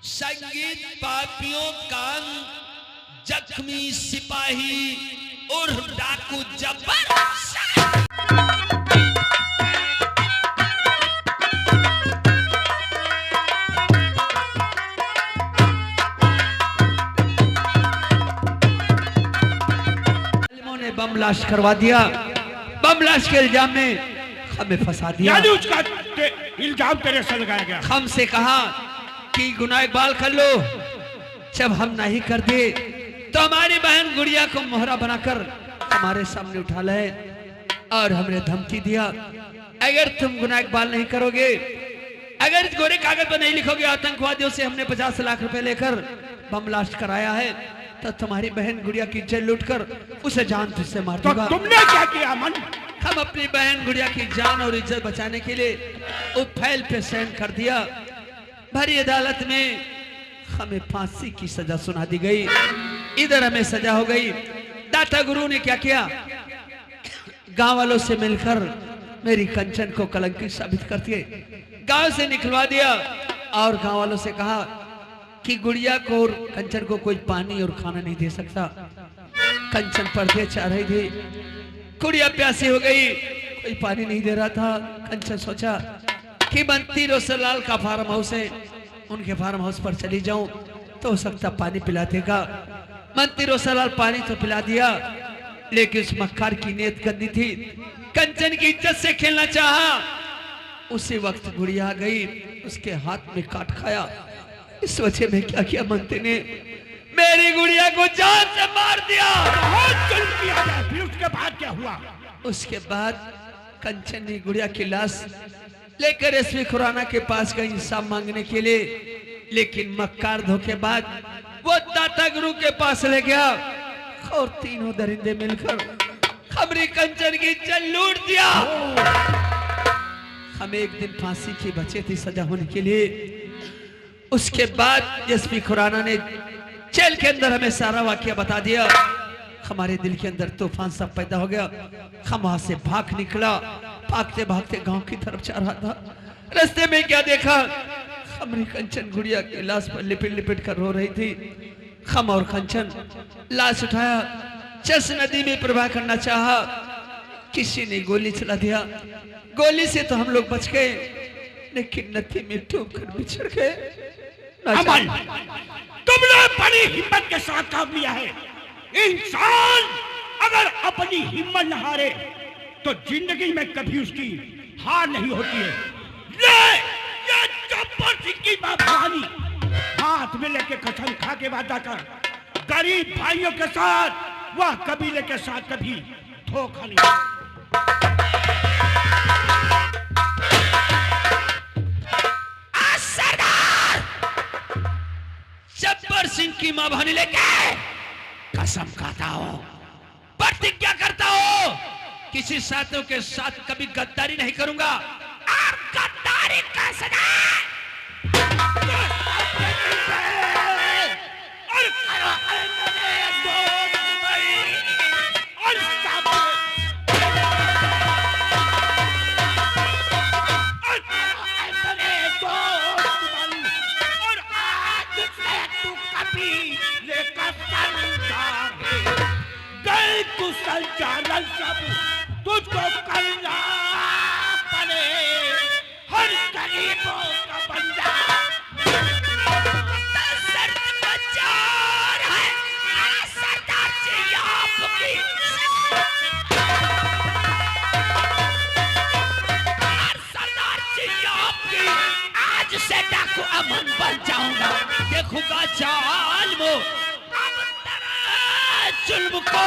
संगीत पापियों का जख्मी सिपाही और डाकू जब्बर। ने बम लाश करवा दिया, बम लाश के इल्जाम में हमें फंसा दिया। उसका इल्जाम तेरे से लगाया गया। हमसे कहा कि गुनाह इकबाल कर लो, जब हम नहीं कर दे तो हमारी बहन गुड़िया को मोहरा बनाकर हमारे सामने उठा ले और हमने धमकी दिया, अगर तुम गुनाह इकबाल नहीं करोगे, अगर गोरे कागज पर नहीं लिखोगे आतंकवादियों से हमने 50 लाख रुपए लेकर बम लाश कराया है तो तुम्हारी बहन गुड़िया की इज्जत लूटकर उसे जान तुझसे मार दूंगा। तो तुमने क्या किया अमन? हम अपनी बहन गुड़िया की जान और इज्जत बचाने के लिए उस फाइल पे साइन कर दिया। भरी अदालत में हमें फांसी की सजा सुना दी गई, इधर हमें सजा हो गई। दाता गुरु ने क्या किया, गांव वालों से मिलकर मेरी कंचन को कलंकित साबित करके गांव से निकलवा दिया और गांव वालों से कहा कि गुड़िया को और कंचन को कोई पानी और खाना नहीं दे सकता। कंचन पर्दे चाह रही थी, गुड़िया प्यासी हो गई, कोई पानी नहीं दे रहा था। कंचन सोचा कि मंत्री रोसलाल का फार्म हाउस है, उनके फार्म हाउस पर चली जाऊं तो हो सकता पानी पिला देगा। मंत्री रोसलाल पानी तो पिला दिया, लेकिन उस मक्कार की नीयत गंदी थी, कंचन की इज्जत से खेलना चाहा। उसी वक्त गुड़िया आ गई, उसके हाथ में काट खाया। इस वजह में क्या किया मंत्री ने, मेरी गुड़िया को जान से मार दिया। बहुत जुल्म किया गया। फिर उसके बाद क्या हुआ? उसके बाद कंचन ने गुड़िया की लाश लेकर एसपी खुराना के पास गई इंसाफ मांगने के लिए, लेकिन मक्कार धोखेबाज वो दाता गुरु के पास ले गया और तीनों दरिंदे मिलकर हमारी कंचन की इज्जत लूट दिया। हमें एक दिन फांसी की बचे थी सजा होने के लिए। उसके बाद एसपी खुराना ने जेल के अंदर हमें सारा वाकया बता दिया। हमारे दिल के अंदर तूफान सा पैदा हो गया। हम वहां से भाग निकला, भागते भागते गांव की तरफ जा रहा था। रास्ते में क्या देखा, हमारी कंचन गुड़िया की लाश पर लिपट लिपट कर रो रही थी। हम और कंचन लाश उठाया, चस नदी में प्रवाह करना चाहा, किसी ने गोली चला दिया। गोली से तो हम लोग बच गए, लेकिन नदी में डूब कर बिछड़ गए। अमन, तुमने बड़ी हिम्मत के साथ काम लिया है। इंसान अगर अपनी हिम्मत न हारे तो जिंदगी में कभी उसकी हार नहीं होती है। ये गब्बर सिंह की मां भवानी हाथ में लेके कसम खा के वादा कर, गरीब भाइयों के साथ वह कबीले के साथ कभी धोखा नहीं। गब्बर सिंह की मां भवानी लेके कसम खाता हो, प्रतिज्ञा करता हो, किसी साथियों के साथ कभी गद्दारी नहीं करूंगा और गद्दारी का सजा संचालन सब तुझको करना पड़े, हर गरीबों का बंदा। सरदार है सरदार जी आपकी, सरदार जी आपकी, आज से डाकू अमन बन जाऊंगा। देखूंगा जाल वो जुल्म को,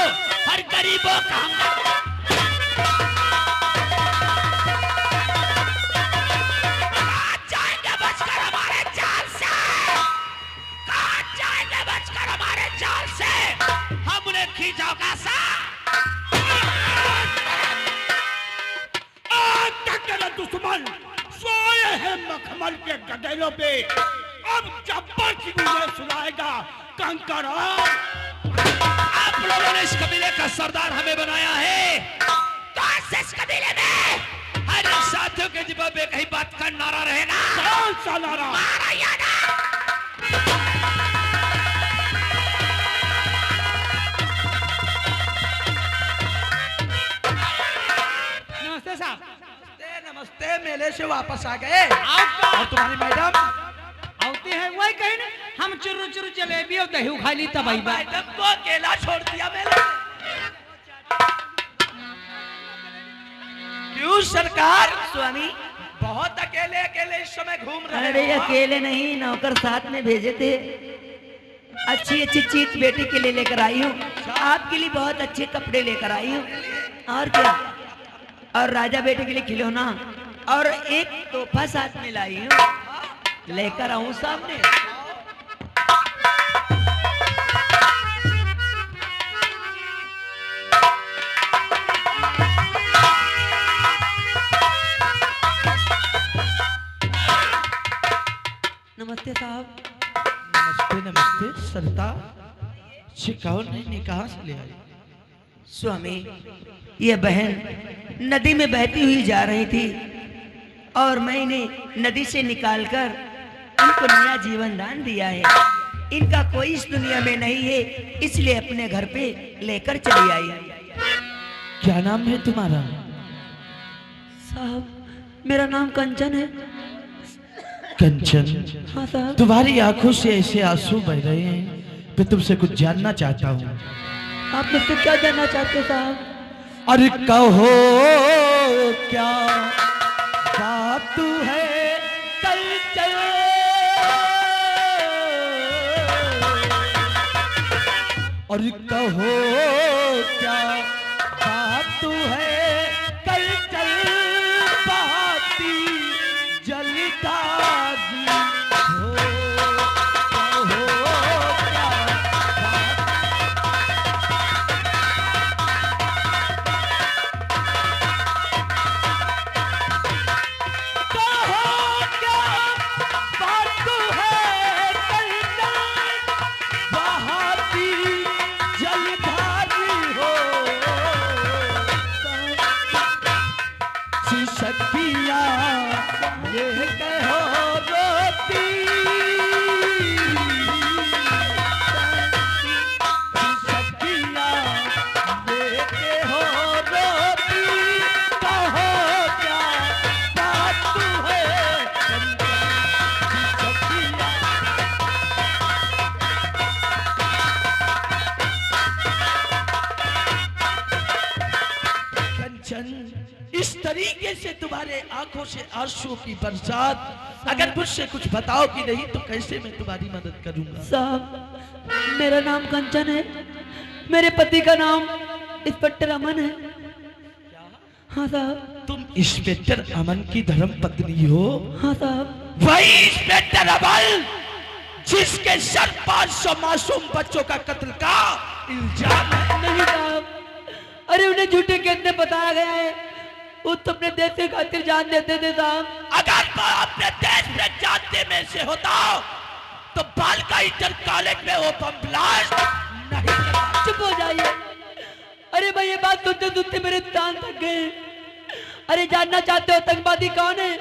हर गरीबों का जाएंगे बचकर हमारे जाल से, कहाँ जाएंगे बचकर हमारे जाल से, हम उन्हें खींचोगा सा। आज तक तेरे दुश्मन सोए हैं मखमल के गदेलों पे, अब गब्बर सिंह उन्हें सुनाएगा कंकड़। आप लोगों ने इस कबीले का सरदार हमें बनाया है, तो इस कबीले में हर साथियों के जिब्बे पे कहीं बात का नारा रहेगा। कौन सा नारा? मारा या ना? वापस आ गए और तुम्हारी मैडम आते हैं वही कहे ना, हम चुरु चुरु जलेबी और दही खा ली तब आई बात। मैडम को अकेला छोड़ दिया मैंने। क्यों सरकार? स्वामी बहुत अकेले अकेले इस समय घूम रहे अरे हो। अकेले नहीं, नौकर साथ में भेजे थे। अच्छी अच्छी चीज बेटे के लिए लेकर आई हूँ, आपके लिए बहुत अच्छे कपड़े लेकर आई हूँ, और क्या, और राजा बेटे के लिए खिलौना और एक तोहफा साथ में लाई हूँ, लेकर आऊं सामने। नमस्ते साहब। नमस्ते नमस्ते। सरिता शिकाओ नहीं, कहाँ से ले आई? स्वामी ये बहन नदी में बहती हुई जा रही थी और मैंने नदी से निकालकर इनको नया जीवन दान दिया है। इनका कोई इस दुनिया में नहीं है, इसलिए अपने घर पे लेकर चली आई। क्या नाम है तुम्हारा? साहब मेरा नाम कंचन है। कंचन। हाँ साहब। तुम्हारी आंखों से ऐसे आंसू बह रहे हैं, मैं तुमसे कुछ जानना चाहता हूँ। आप मुझसे क्या जानना चाहते साहब? अरे कहो क्या बात तू है कंचन, और कहो क्या बात तू है कंचन, बहाती जलता हो, कहो क्या इस तरीके से तुम्हारे आंखों से आंसुओं की बरसात, अगर मुझसे कुछ बताओ कि नहीं तो कैसे मैं तुम्हारी मदद करूंगा? साहब मेरा नाम कंचन है, मेरे पति का नाम इंस्पेक्टर अमन है। हाँ साहब। तुम इंस्पेक्टर अमन की धर्म पत्नी हो? हाँ साहब। वही इंस्पेक्टर अमन जिसके सर 500 मासूम बच्चों का कत्ल का इल्जाम है? नहीं साहब, अरे उन्हें झूठे कहते बताया गया है, वो तो अपने देश के खातिर जान देते थे साहब। अगर वो अपने देश में जानते में से होता तो बालिका इंटर कॉलेज में वो बम ब्लास्ट नहीं करता। चुप हो जाइए। अरे भाई ये बात सुनते सुनते मेरे कान तक गए। अरे जानना चाहते हो आतंकवादी कौन है?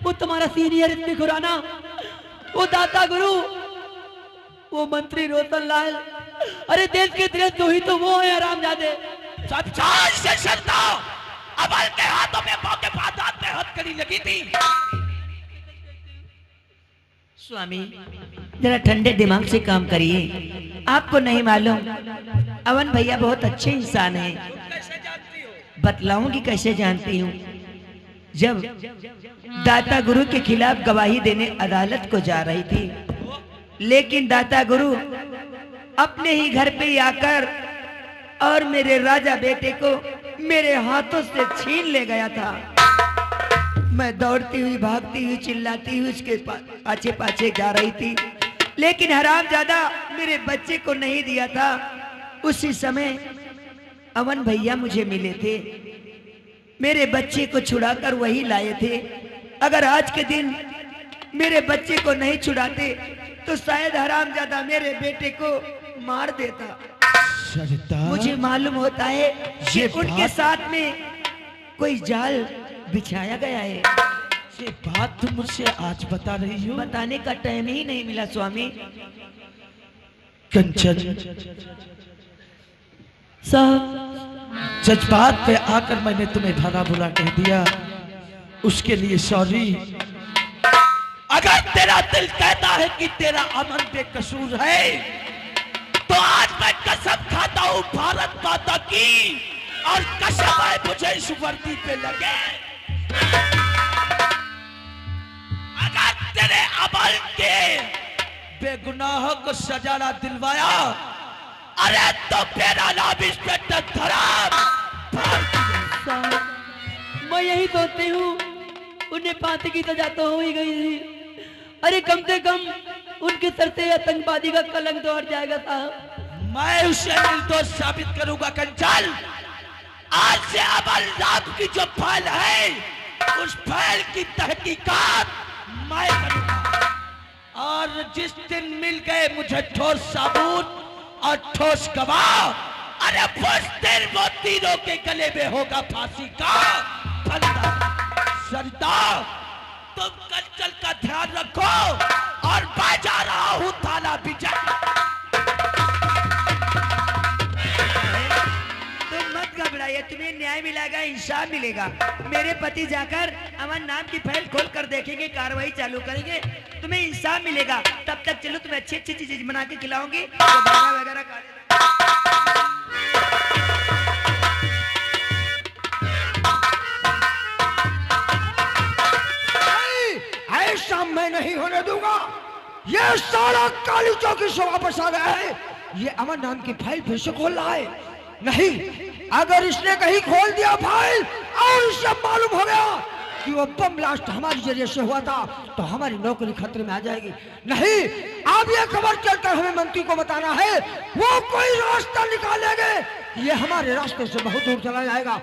वो तुम्हारा सीनियर इतनी खुराना, वो दाता गुरु, वो मंत्री रोशन लाल। अरे देश के द्रोही तो ही तो वो है हरामजादे। समझाओ से सरता, अमल के हाथों में मौके बाद हाथ में हथकड़ी लगी थी। स्वामी जरा ठंडे दिमाग से काम करिए। आपको नहीं मालूम अवन भैया बहुत अच्छे इंसान हैं। कैसे जानती हो? बतलाऊंगी कैसे जानती हूँ। जब दाता गुरु के खिलाफ गवाही देने अदालत को जा रही थी, लेकिन दाता गुरु अपने ही घर पे आकर और मेरे राजा बेटे को मेरे हाथों से छीन ले गया था। मैं दौड़ती हुई, भागती हुई, चिल्लाती हुई उसके पाछे पाछे जा रही थी, लेकिन हरामजादा मेरे बच्चे को नहीं दिया था। उसी समय अमन भैया मुझे मिले थे, मेरे बच्चे को छुड़ाकर वही लाए थे। अगर आज के दिन मेरे बच्चे को नहीं छुड़ाते तो शायद हरामजादा मेरे बेटे को मार देता। मुझे मालूम होता है कि उनके साथ में कोई जाल बिछाया गया है। ये बात तुम मुझसे आज बता रही हो? बताने का टाइम ही नहीं मिला स्वामी। कंचन साहब जज्बात पे आकर मैंने तुम्हें भला बुरा कह दिया, उसके लिए सॉरी। अगर तेरा दिल कहता है कि तेरा अमन बेकसूर है, तो आज मैं कसम खाता हूं भारत माता की, और कसम है मुझे इस वर्दी पे लगे। अगर तेरे अमल के बेगुनाहों को सजा ना दिलवाया, अरे तो मेरा नाम इंस्पेक्टर धर्म। मैं यही सोचती हूँ, उन्हें फांसी की सजा तो हो ही गई थी, अरे कम से कम उनके सर से आतंकवादी का कलंक तो हट जाएगा साहब। मैं उसे निर्दोष साबित करूंगा कंचन। आज से अमल नाम की जो फाइल है, उस फाइल की तहकीकात मैं करूंगा, और जिस दिन मिल गए मुझे ठोस सबूत और ठोस गवाह, अरे उस दिन वो तीनों के गले में होगा फांसी का फंदा। सरिता, तुम कंचन का ध्यान रखो, और मैं जा रहा हूं थाना विजय। तुम मत घबराइए, तुम्हें न्याय मिलेगा, इंसाफ मिलेगा। मेरे पति जाकर अमन नाम की फाइल खोल कर देखेंगे, कार्रवाई चालू करेंगे, तुम्हें इंसाफ मिलेगा। तब तक चलो, तुम्हें अच्छी अच्छी चीज बना के खिलाऊंगी, तो वगैरह खा लेना। ऐसा मैं नहीं होने दूंगा। ये सारा काली चौकी से वापस आ गया है। ये अमन नाम की फाइल फिर से खोल रहा है। नहीं, अगर इसने कहीं खोल दिया फाइल और इसे मालूम हो गया कि वो बम ब्लास्ट हमारे जरिए से हुआ था, तो हमारी नौकरी खतरे में आ जाएगी। नहीं, अब ये खबर चलकर हमें मंत्री को बताना है, वो कोई रास्ता निकालेंगे, ये हमारे रास्ते से बहुत दूर चला जाएगा।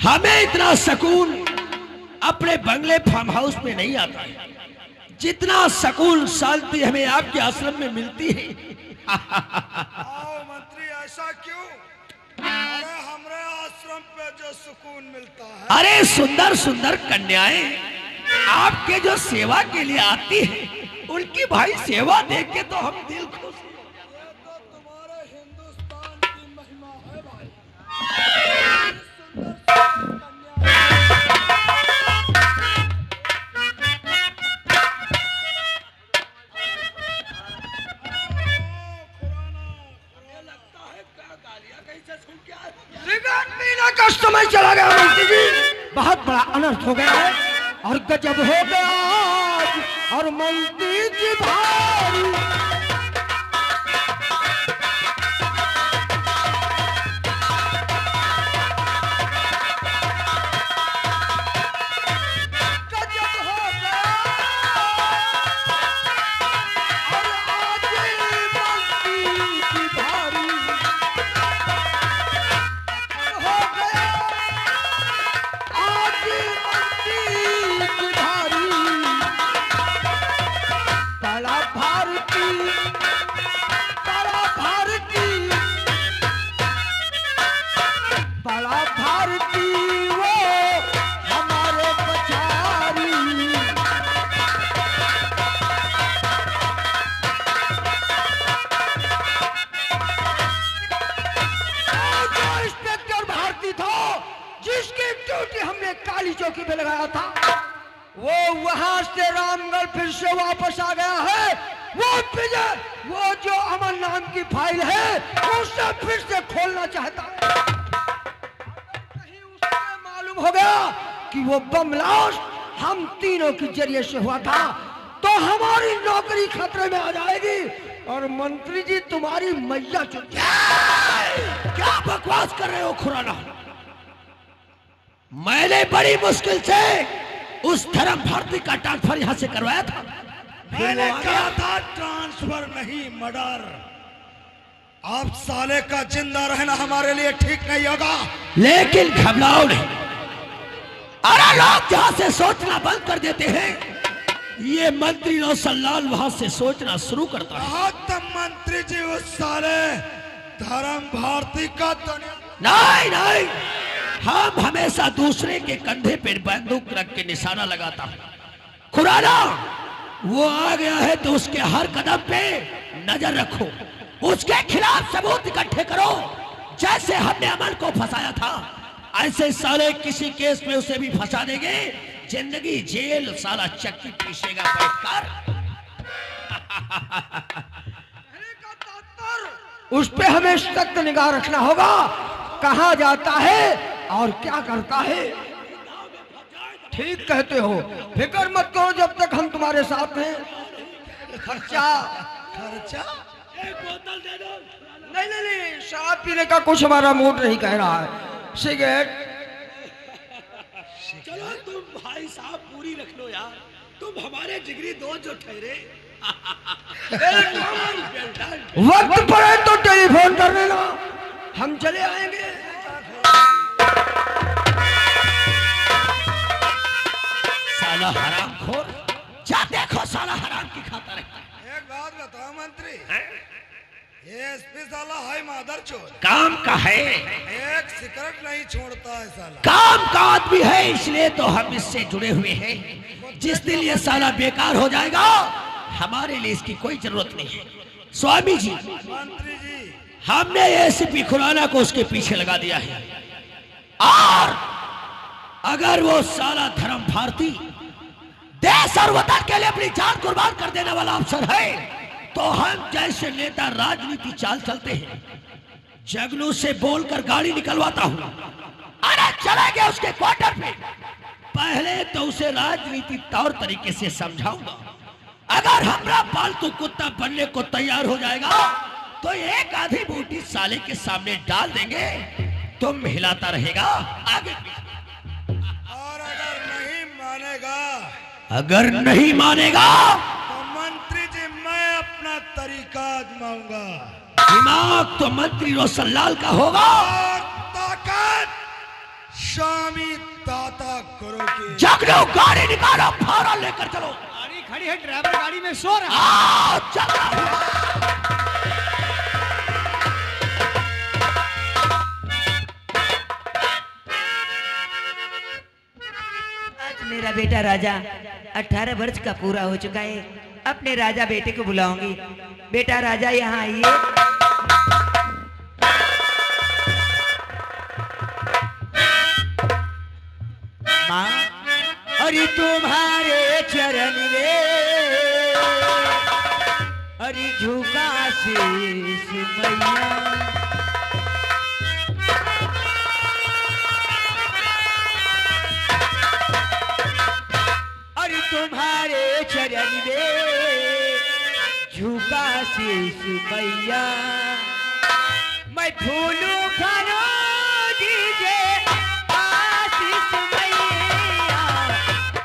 हमें इतना सुकून अपने बंगले फार्म हाउस में नहीं आता है, जितना सुकून शांति हमें आपके आश्रम में मिलती है। आओ मंत्री, ऐसा क्यों? अरे हमरे आश्रम पे जो सुकून मिलता है। अरे सुंदर सुंदर कन्याएं आपके जो सेवा के लिए आती है, उनकी भाई सेवा देख के तो हम दिल खुश। ये तो तुम्हारे हिंदुस्तान की महिमा है भाई। सुंदर सुंदर सिगरेट पीने का समय चला गया मंत्री जी, बहुत बड़ा अनर्थ हो गया है, और गजब हो गया आज, और मंत्री जी भारी। गजब हो गया, और आज मंत्री जी भारी। हो गया आज मंत्री जी भारी। बड़ा भारती, बड़ा भारती, बड़ा भारती वो हमारे पछारी। जो इंस्पेक्टर भारती था, जिसकी ड्यूटी हमने काली चौकी पे लगाया था, वो वहां से रामगढ़ फिर से वापस आ गया है। वो विजय, वो जो अमन नाम की फाइल है, उसे फिर से खोलना चाहता है। कहीं उसे मालूम हो गया कि वो बम ब्लास्ट हम तीनों के जरिए से हुआ था, तो हमारी नौकरी खतरे में आ जाएगी, और मंत्री जी तुम्हारी मैया चुप। क्या बकवास कर रहे हो खुराना? मैंने बड़ी मुश्किल से उस धर्म भारती का ट्रांसफर यहां से करवाया था। मैंने कहा था ट्रांसफर नहीं मर्डर। आप साले का जिंदा रहना हमारे लिए ठीक नहीं होगा। लेकिन घबराओ नहीं, अरे लोग जहां से सोचना बंद कर देते हैं, ये मंत्री रोशनलाल वहां से सोचना शुरू करता है। हाँ, तो मंत्री जी उस साले धर्म भारती का दुनिया नहीं नहीं, हम हमेशा दूसरे के कंधे पर बंदूक रख के निशाना लगाता हूं। खुराना वो आ गया है तो उसके हर कदम पे नजर रखो, उसके खिलाफ सबूत इकट्ठे करो। जैसे हमने अमन को फंसाया था ऐसे साले किसी केस में उसे भी फंसा देंगे। जिंदगी जेल, साला चक्की पीसेगा बैठकर। उस पे हमें सख्त निगाह रखना होगा, कहाँ जाता है और क्या करता है। ठीक कहते हो, फिक्र मत करो, जब तक हम तुम्हारे साथ हैं। खर्चा खर्चा एक बोतल दे दो। नहीं नहीं नहीं, शराब पीने का कुछ हमारा मूड नहीं कह रहा है। सिगरेट चलो तुम भाई साहब पूरी रख लो यार, तुम हमारे जिगरी दोस्त जो ठहरे। वक्त पड़े तो टेलीफोन कर लेना, हम चले आएंगे। साला हरामखोर, जा देखो साला हराम की खाता रहता है। एक बात बताओ मंत्री, ये एसपी साला है मादर चोर, काम का है, एक सिगरेट नहीं छोड़ता है साला। काम का आदमी है, इसलिए तो हम इससे जुड़े हुए हैं। जिस दिन ये साला बेकार हो जाएगा हमारे लिए इसकी कोई जरूरत नहीं है। स्वामी जी, मंत्री जी, हमने एसीपी खुराना को उसके पीछे लगा दिया है, और अगर वो साला धर्म भारती देश और वतन के लिए अपनी जान कुर्बान कर देने वाला अफसर है तो हम जैसे नेता राजनीति चाल चलते हैं। जगनू से बोलकर गाड़ी निकलवाता हूं, अरे चलेंगे उसके क्वार्टर पे। पहले तो उसे राजनीति तौर तरीके से समझाऊंगा। अगर हमारा पालतू कुत्ता बनने को तैयार हो जाएगा तो एक आधी बूटी साले के सामने डाल देंगे, तुम हिलाता रहेगा आगे पीछे। और अगर नहीं मानेगा अगर नहीं मानेगा तो मंत्री जी मैं अपना तरीका आजमाऊंगा, दिमाग तो मंत्री रोशनलाल का होगा, और ताकत शामी दाता गुरु की। जगनू गाड़ी निकालो, फारा लेकर चलो। गाड़ी खड़ी है, ड्राइवर गाड़ी में सो रहा है। आओ, चलो। आज मेरा बेटा राजा 18 वर्ष का पूरा हो चुका है। अपने राजा बेटे को बुलाऊंगी। बेटा राजा यहाँ आइए। माँ, अरे तुम्हारे चरण में अरे झुका शीश मैया। अरे तुम्हारे चरण में झुका शीश मैया। मैं फूलू फरो दीजिए आशीष मैया।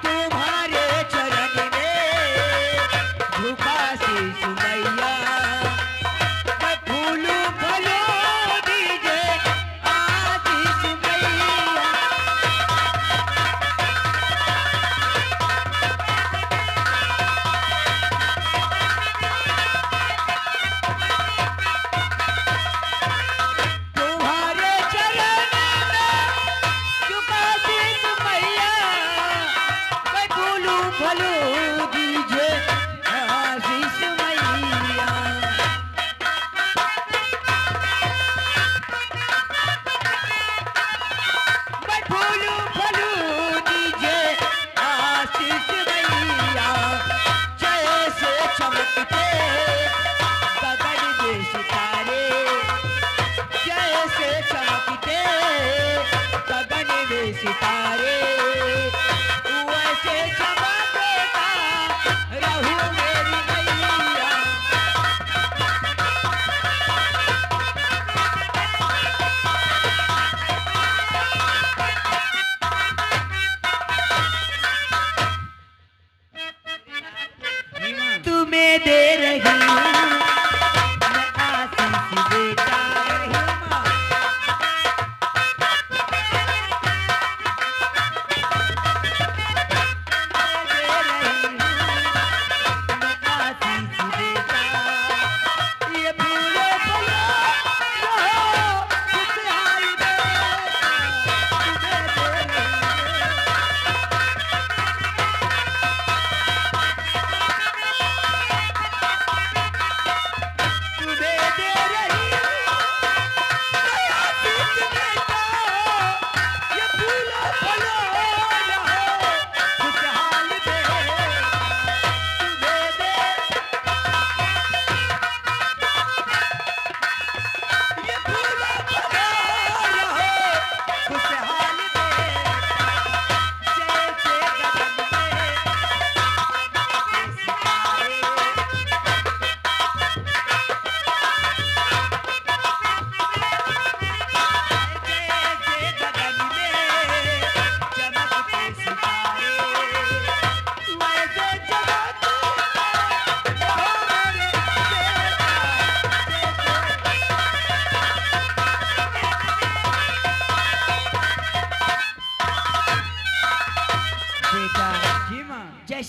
तुम्हारे चरण में झुका शीश मैया। मैं फूलू फरो दीजिए आशीष मैया। तुम्हारे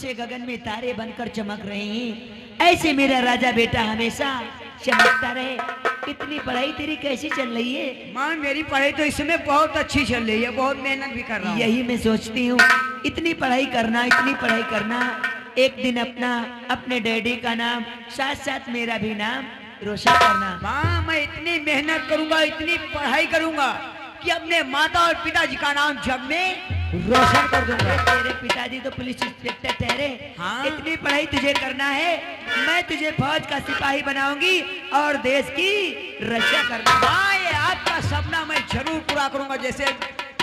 जैसे गगन में तारे बनकर चमक रहे हैं, ऐसे मेरा राजा बेटा हमेशा चमकता रहे। इतनी पढ़ाई तेरी कैसी चल रही है? माँ मेरी पढ़ाई तो इसमें बहुत अच्छी चल रही है, बहुत मेहनत भी कर रहा हूँ। यही मैं सोचती हूँ, इतनी पढ़ाई करना, इतनी पढ़ाई करना, एक दिन अपने डैडी का नाम साथ साथ मेरा भी नाम रोशन करना। माँ मैं इतनी मेहनत करूंगा, इतनी पढ़ाई करूंगा कि अपने माता और पिताजी का नाम जग में रोशन कर दूंगा। तेरे पिताजी तो पुलिस इंस्पेक्टर ठहरे। हाँ। इतनी पढ़ाई तुझे करना है, मैं तुझे फौज का सिपाही बनाऊंगी और देश की रक्षा करना। हाँ ये आपका सपना मैं जरूर पूरा करूंगा। जैसे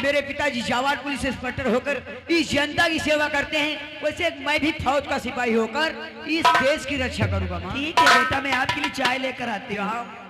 मेरे पिताजी जावार पुलिस इंस्पेक्टर होकर इस जनता की सेवा करते हैं, वैसे मैं भी फौज का सिपाही होकर इस देश की रक्षा करूंगा। माँ ठीक है बेटा, मैं आपके लिए चाय लेकर आती हूँ।